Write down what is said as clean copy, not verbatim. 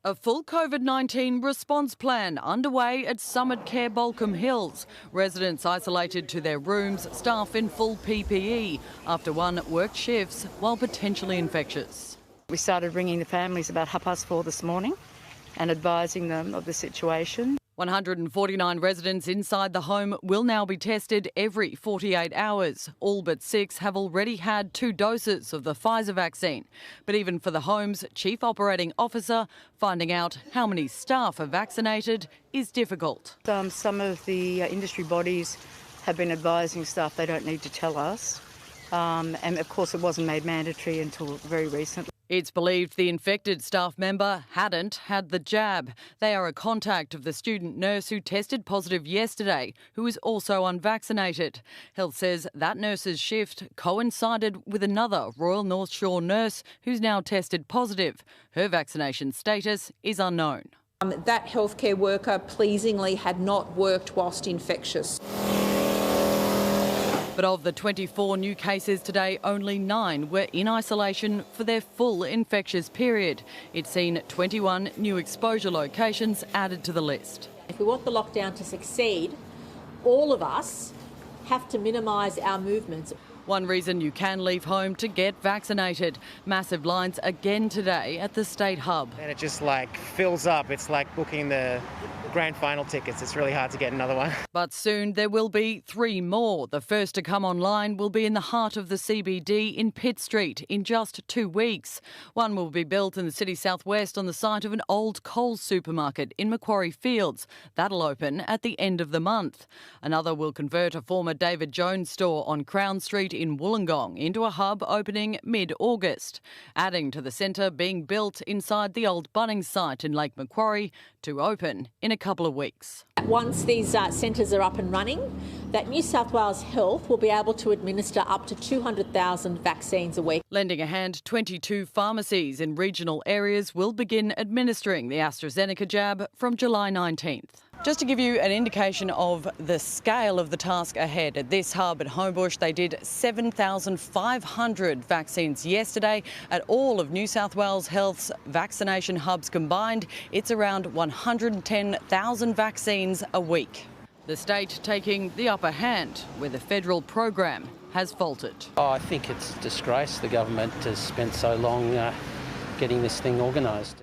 A full COVID-19 response plan underway at Summit Care Balcombe Hills. Residents isolated to their rooms, staff in full PPE after one worked shifts while potentially infectious. We started ringing the families about 4:30 this morning and advising them of the situation. 149 residents inside the home will now be tested every 48 hours. All but 6 have already had 2 doses of the Pfizer vaccine. But even for the home's chief operating officer, finding out how many staff are vaccinated is difficult. Some of the industry bodies have been advising staff they don't need to tell us. And of course it wasn't made mandatory until very recently. It's believed the infected staff member hadn't had the jab. They are a contact of the student nurse who tested positive yesterday, who is also unvaccinated. Health says that nurse's shift coincided with another Royal North Shore nurse who's now tested positive. Her vaccination status is unknown. That healthcare worker pleasingly had not worked whilst infectious. But of the 24 new cases today, only 9 were in isolation for their full infectious period. It's seen 21 new exposure locations added to the list. If we want the lockdown to succeed, all of us have to minimise our movements. One reason you can leave home to get vaccinated. Massive lines again today at the State Hub. And it just fills up. It's like booking the grand final tickets. It's really hard to get another one. But soon there will be 3 more. The first to come online will be in the heart of the CBD in Pitt Street in just 2 weeks. One will be built in the city southwest on the site of an old Coles supermarket in Macquarie Fields. That'll open at the end of the month. Another will convert a former David Jones store on Crown Street in Wollongong into a hub opening mid-August. Adding to the centre being built inside the old Bunnings site in Lake Macquarie to open in a couple of weeks. Once these centres are up and running, that New South Wales Health will be able to administer up to 200,000 vaccines a week. Lending a hand, 22 pharmacies in regional areas will begin administering the AstraZeneca jab from July 19th. Just to give you an indication of the scale of the task ahead, at this hub at Homebush they did 7,500 vaccines yesterday. At all of New South Wales Health's vaccination hubs combined, it's around 110,000 vaccines a week. The state taking the upper hand where the federal program has faltered. I think it's a disgrace the government has spent so long getting this thing organised.